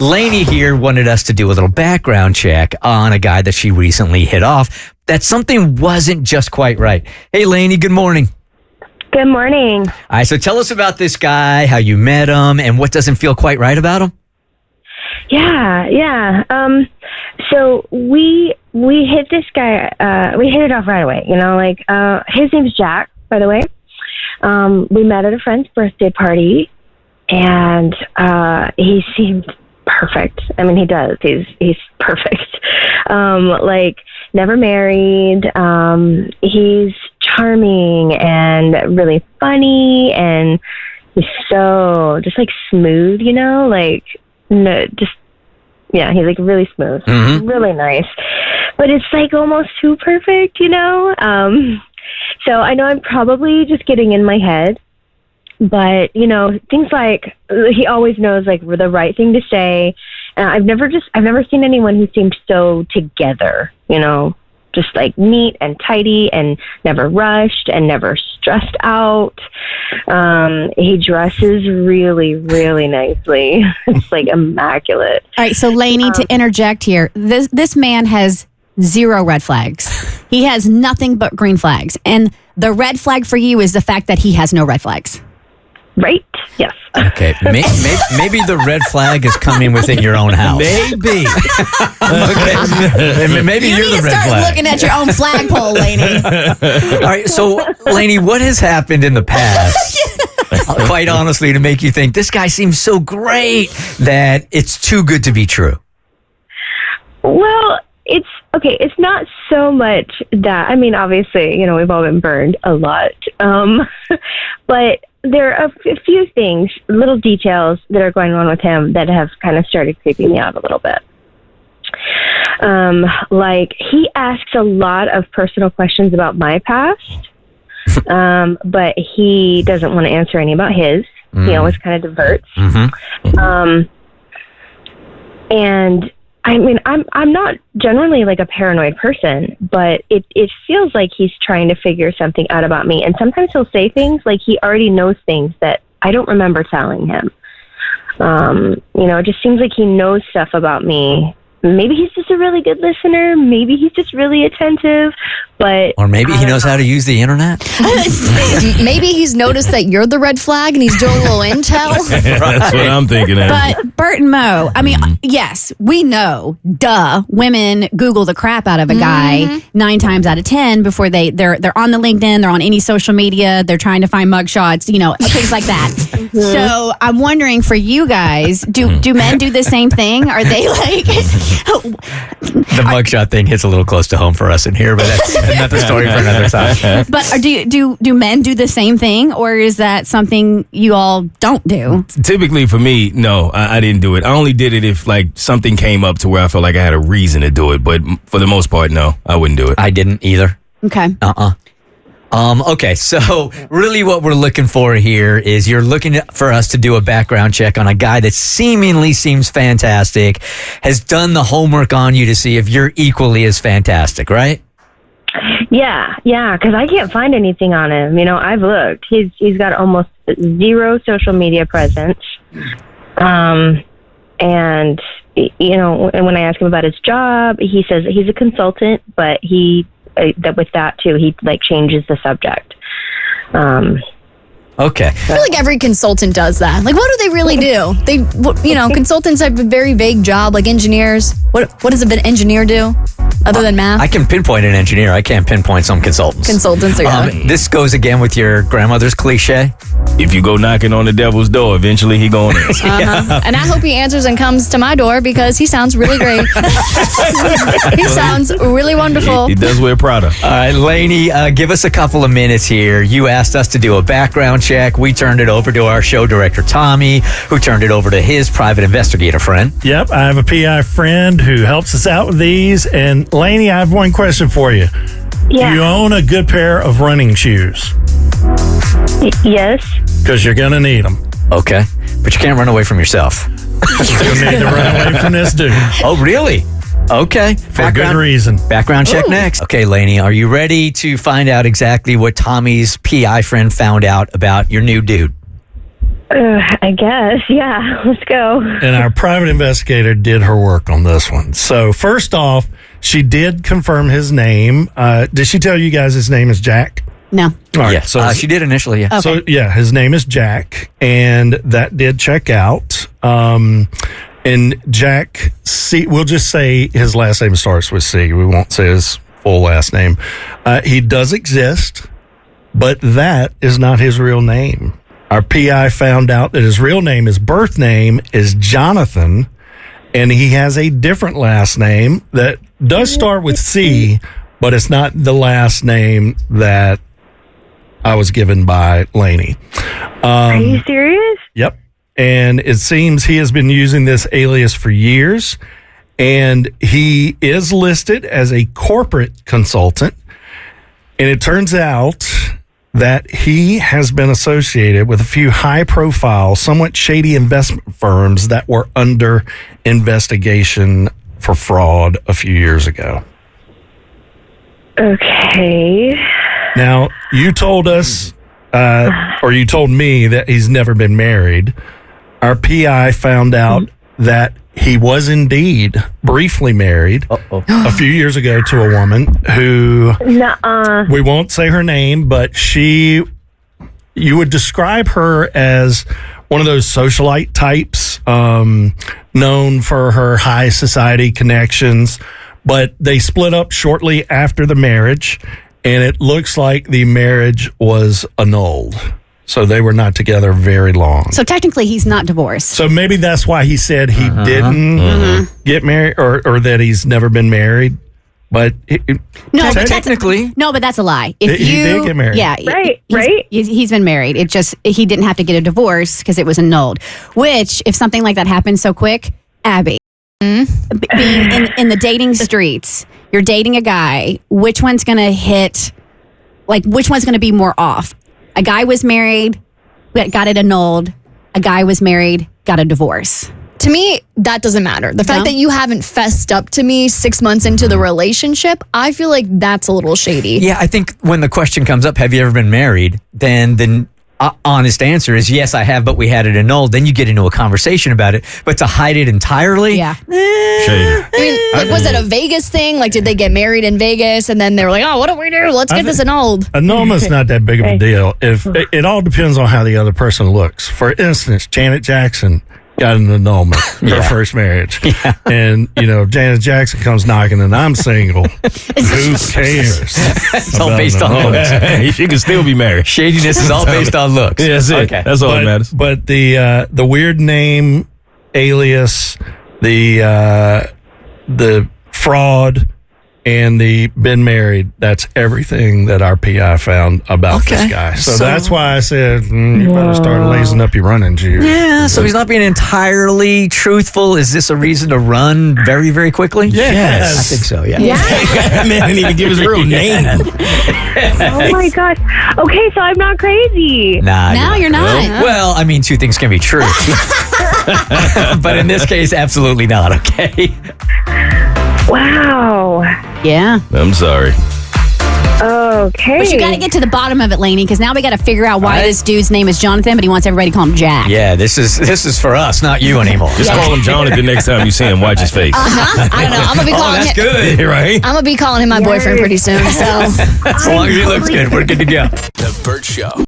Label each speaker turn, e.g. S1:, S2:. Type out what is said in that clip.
S1: Laney here wanted us to do a little background check on a guy that she recently hit off. That something wasn't just quite right. Hey, Laney, good morning.
S2: Good morning.
S1: All right, so tell us about this guy, how you met him, and what doesn't feel quite right about him.
S2: Yeah. So we hit this guy. We hit it off right away. His name's Jack, by the way. We met at a friend's birthday party, and he seemed perfect. I mean, he does. He's perfect. Never married. He's charming and really funny, and he's so just smooth. He's really smooth, really nice. But it's almost too perfect. So I know I'm probably just getting in my head. But, things like he always knows the right thing to say. I've never seen anyone who seemed so together, just neat and tidy and never rushed and never stressed out. He dresses really, really nicely. It's immaculate.
S3: All right. So Laney, to interject here, this man has zero red flags. He has nothing but green flags. And the red flag for you is the fact that he has no red flags.
S2: Right? Yes.
S1: Okay. Maybe the red flag is coming within your own house.
S4: Maybe.
S1: Okay. Maybe you're the red flag.
S3: Start looking at your own flagpole, Laney.
S1: All right. So, Laney, what has happened in the past, quite honestly, to make you think this guy seems so great that it's too good to be true?
S2: Well, it's not so much that, obviously, we've all been burned a lot. But there are a few things, little details that are going on with him that have kind of started creeping me out a little bit. He asks a lot of personal questions about my past, but he doesn't want to answer any about his. He always kind of diverts. And I'm not generally a paranoid person, but it feels like he's trying to figure something out about me. And sometimes he'll say things he already knows things that I don't remember telling him. It just seems like he knows stuff about me. Maybe he's just a really good listener. Maybe he's just really attentive. Or
S1: maybe he knows how to use the internet.
S5: Maybe he's noticed that you're the red flag and he's doing a little intel.
S4: That's what I'm thinking of.
S3: But Bert and Mo, yes, we know, women Google the crap out of a guy 9 times out of 10 before they're on the LinkedIn, they're on any social media, they're trying to find mugshots, things like that. So I'm wondering for you guys, do men do the same thing? Are they
S1: The mugshot thing hits a little close to home for us in here, but that's another story for another time.
S3: But do men do the same thing, or is that something you all don't do?
S4: Typically for me, no, I didn't do it. I only did it if something came up to where I felt like I had a reason to do it. But for the most part, no, I wouldn't do it.
S1: I didn't either.
S3: Okay.
S1: Okay, so really what we're looking for here is you're looking for us to do a background check on a guy that seemingly seems fantastic, has done the homework on you to see if you're equally as fantastic, right?
S2: Yeah, because I can't find anything on him. I've looked. He's got almost zero social media presence. And when I ask him about his job, he says he's a consultant, but with that too, he changes the subject.
S1: Okay.
S5: I feel like every consultant does that. What do they really do? Consultants have a very vague job, like engineers. What does an engineer do other than math?
S1: I can pinpoint an engineer. I can't pinpoint some consultants.
S5: Consultants are good.
S1: This goes again with your grandmother's cliche.
S4: If you go knocking on the devil's door, eventually he gonna answer.
S5: And I hope he answers and comes to my door because he sounds really great. He sounds really wonderful.
S4: He does wear Prada.
S1: All right, Laney, give us a couple of minutes here. You asked us to do a background check. We turned it over to our show director, Tommy, who turned it over to his private investigator friend.
S6: Yep, I have a PI friend who helps us out with these. And Laney, I have one question for you.
S2: Yeah.
S6: Do you own a good pair of running shoes?
S2: Yes.
S6: Because you're going to need them.
S1: Okay, but you can't run away from yourself.
S6: You'll need to run away from this dude.
S1: Oh, really? Okay.
S6: For a good reason.
S1: Background check next. Okay, Laney, are you ready to find out exactly what Tommy's PI friend found out about your new dude?
S2: I guess. Yeah, let's go.
S6: And our private investigator did her work on this one. So first off, she did confirm his name. Did she tell you guys his name is Jack?
S3: No.
S6: All right,
S1: Yes.
S6: so
S1: She did initially, yeah.
S6: So yeah, his name is Jack, and that did check out. And Jack C. We'll just say his last name starts with C. We won't say his full last name. He does exist, but that is not his real name. Our PI found out that his real name, his birth name, is Jonathan, and he has a different last name that does start with C, but it's not the last name that I was given by Laney.
S2: Are you serious?
S6: Yep. And it seems he has been using this alias for years, and he is listed as a corporate consultant. And it turns out that he has been associated with a few high-profile, somewhat shady investment firms that were under investigation for fraud a few years ago.
S2: Okay.
S6: Now, you told us, or you told me that he's never been married. Our PI found out that he was indeed briefly married a few years ago to a woman who, we won't say her name, but you would describe her as one of those socialite types, known for her high society connections, but they split up shortly after the marriage, and it looks like the marriage was annulled. So they were not together very long.
S3: So technically, he's not divorced.
S6: So maybe that's why he said he didn't get married, or that he's never been married. But
S3: No, but
S1: technically.
S3: but that's a lie.
S6: He did get married.
S3: Yeah,
S2: Right,
S3: He's been married. It just he didn't have to get a divorce because it was annulled. Which, if something like that happens so quick, Abby, being in the dating streets, you're dating a guy. Which one's going to hit? Like, which one's going to be more off? A guy was married, got it annulled. A guy was married, got a divorce.
S5: To me, that doesn't matter. The fact that you haven't fessed up to me 6 months into the relationship, I feel like that's a little shady.
S1: Yeah, I think when the question comes up, have you ever been married? Then the honest answer is yes, I have, but we had it annulled. Then you get into a conversation about it. But to hide it entirely?
S3: Yeah.
S4: Shady.
S5: I mean, like, was it a Vegas thing? Like, did they get married in Vegas and then they were like, oh, what do we do? Let's get this annulled.
S6: Annulment's not that big of a deal. If it all depends on how the other person looks. For instance, Janet Jackson got an annulment her first marriage. Yeah. And, Janet Jackson comes knocking and I'm single. Who cares?
S1: It's all based on looks.
S4: She can still be married.
S1: Shadiness is all based on looks.
S4: Yeah, that's it.
S1: Okay.
S4: That's all that matters.
S6: But the weird name, alias, the fraud, and the been married, that's everything that our PI found about this guy. So that's why I said, you better start lacing up your running shoes.
S1: Yeah, so he's not being entirely truthful. Is this a reason to run very, very quickly?
S6: Yes.
S1: I think so, yeah.
S4: That man didn't even give his real name.
S2: Oh my gosh. Okay, so I'm not crazy.
S1: Nah,
S3: No, you're not.
S1: Well, I mean, two things can be true. But in this case, absolutely not, okay?
S2: Wow.
S3: Yeah.
S4: I'm sorry.
S2: Okay.
S3: But you got to get to the bottom of it, Laney, because now we got to figure out why this dude's name is Jonathan, but he wants everybody to call him Jack.
S1: Yeah, this is for us, not you anymore.
S4: Just call him Jonathan next time you see him. Watch his face.
S5: I don't know. I'm gonna be calling
S1: That's
S5: him.
S1: good.
S4: Right?
S5: I'm gonna be calling him my boyfriend pretty soon. So.
S1: As long as he looks good, we're good to go.
S7: The Bert Show.